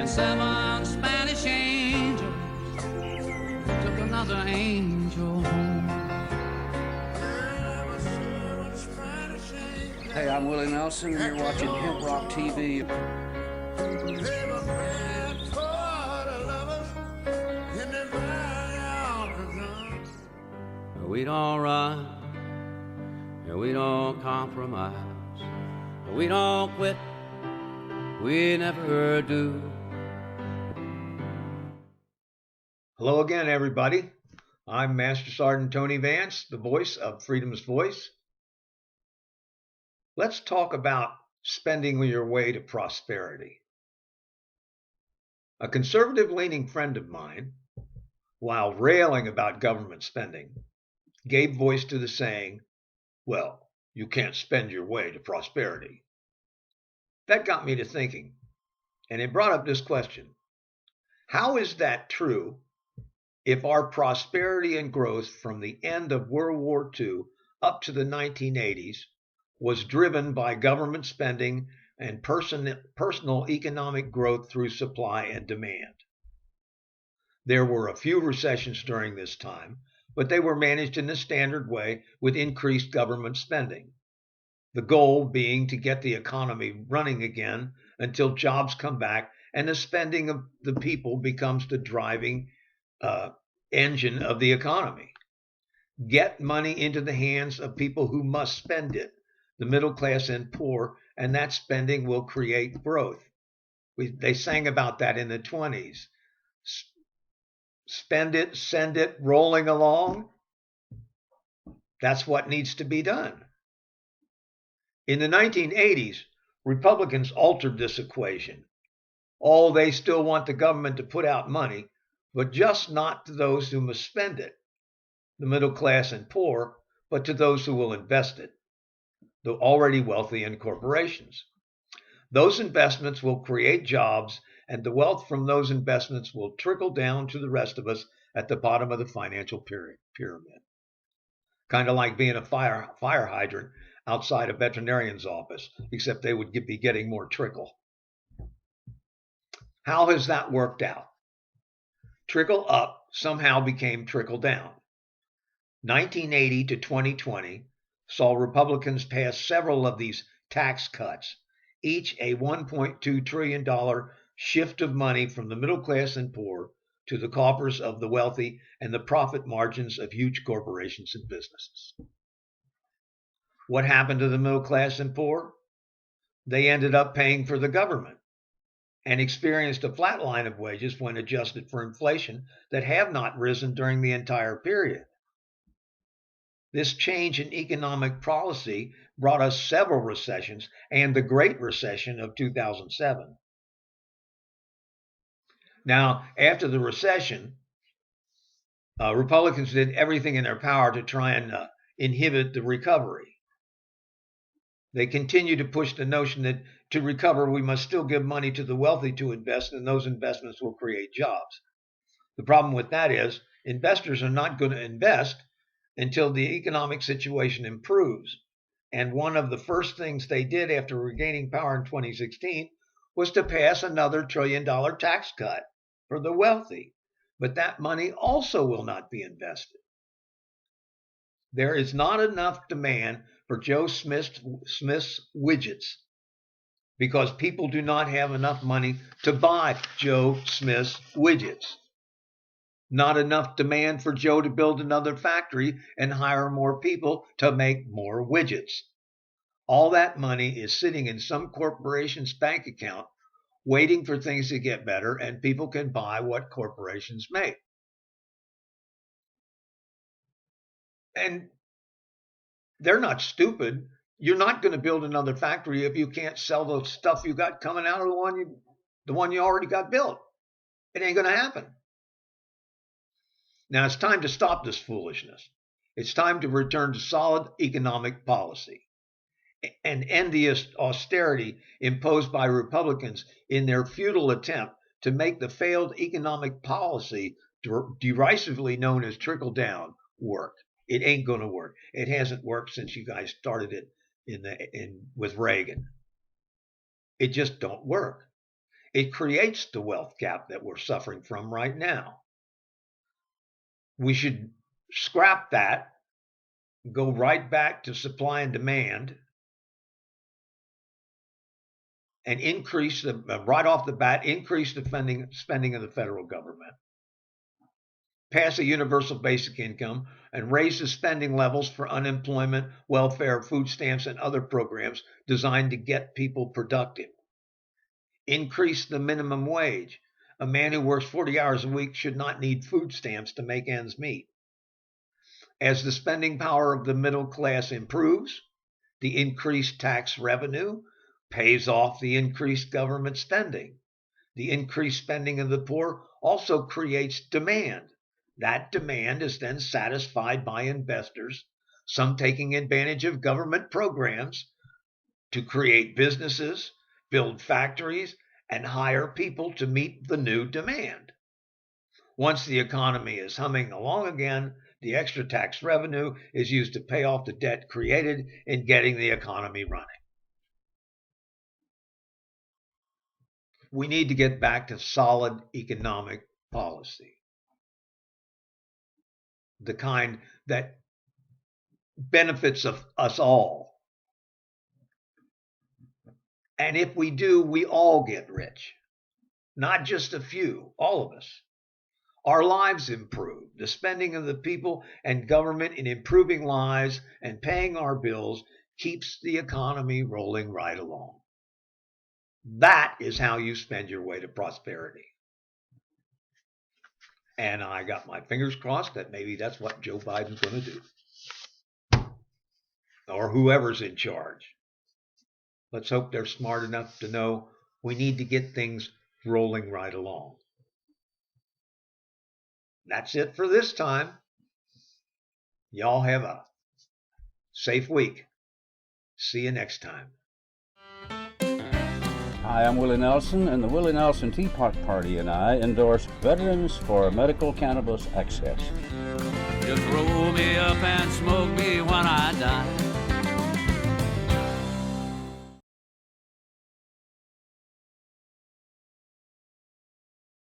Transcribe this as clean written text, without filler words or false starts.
and 7 Spanish angels took another angel home. Hey, I'm Willie Nelson, and you're watching HempRock TV. We don't run, and we don't compromise, we don't quit, we never do. Hello again, everybody. I'm Master Sergeant Tony Vance, the voice of Freedom's Voice. Let's talk about spending your way to prosperity. A conservative-leaning friend of mine, while railing about government spending, gave voice to the saying, well, you can't spend your way to prosperity. That got me to thinking, and it brought up this question. How is that true if our prosperity and growth from the end of World War II up to the 1980s was driven by government spending and personal economic growth through supply and demand? There were a few recessions during this time, but they were managed in the standard way with increased government spending. The goal being to get the economy running again until jobs come back and the spending of the people becomes the driving engine of the economy. Get money into the hands of people who must spend it, the middle class and poor, and that spending will create growth. They sang about that in the 20s. Spend it, send it, rolling along. That's what needs to be done. In the 1980s, Republicans altered this equation. Oh, they still want the government to put out money, but just not to those who must spend it, the middle class and poor, but to those who will invest it, the already wealthy and corporations. Those investments will create jobs, and the wealth from those investments will trickle down to the rest of us at the bottom of the financial pyramid. Kind of like being a fire hydrant outside a veterinarian's office, except they would be getting more trickle. How has that worked out? Trickle up somehow became trickle down. 1980 to 2020 saw Republicans pass several of these tax cuts, each a $1.2 trillion shift of money from the middle class and poor to the coffers of the wealthy and the profit margins of huge corporations and businesses. What happened to the middle class and poor? They ended up paying for the government and experienced a flat line of wages when adjusted for inflation that have not risen during the entire period. This change in economic policy brought us several recessions and the Great Recession of 2007. Now, after the recession, Republicans did everything in their power to try and inhibit the recovery. They continue to push the notion that to recover, we must still give money to the wealthy to invest, and those investments will create jobs. The problem with that is investors are not going to invest until the economic situation improves. And one of the first things they did after regaining power in 2016 was to pass another $1 trillion tax cut for the wealthy. But that money also will not be invested. There is not enough demand for Joe Smith's widgets because people do not have enough money to buy Joe Smith's widgets. Not enough demand for Joe to build another factory and hire more people to make more widgets. All that money is sitting in some corporation's bank account waiting for things to get better, and people can buy what corporations make. And they're not stupid. You're not going to build another factory if you can't sell the stuff you got coming out of the one you already got built. It ain't going to happen. Now it's time to stop this foolishness. It's time to return to solid economic policy and end the austerity imposed by Republicans in their futile attempt to make the failed economic policy derisively known as trickle down work. It ain't going to work. It hasn't worked since you guys started it with Reagan. It just don't work. It creates the wealth gap that we're suffering from right now. We should scrap that, go right back to supply and demand, and increase right off the bat, increase the spending of the federal government. Pass a universal basic income and raise the spending levels for unemployment, welfare, food stamps, and other programs designed to get people productive. Increase the minimum wage. A man who works 40 hours a week should not need food stamps to make ends meet. As the spending power of the middle class improves, the increased tax revenue pays off the increased government spending. The increased spending of the poor also creates demand. That demand is then satisfied by investors, some taking advantage of government programs to create businesses, build factories, and hire people to meet the new demand. Once the economy is humming along again, the extra tax revenue is used to pay off the debt created in getting the economy running. We need to get back to solid economic policy, the kind that benefits us all. And if we do, we all get rich, not just a few, all of us. Our lives improve. The spending of the people and government in improving lives and paying our bills keeps the economy rolling right along. That is how you spend your way to prosperity. And I got my fingers crossed that maybe that's what Joe Biden's going to do. Or whoever's in charge. Let's hope they're smart enough to know we need to get things rolling right along. That's it for this time. Y'all have a safe week. See you next time. Hi, I'm Willie Nelson, and the Willie Nelson Teapot Party and I endorse Veterans for Medical Cannabis Access. Just roll me up and smoke me when I die.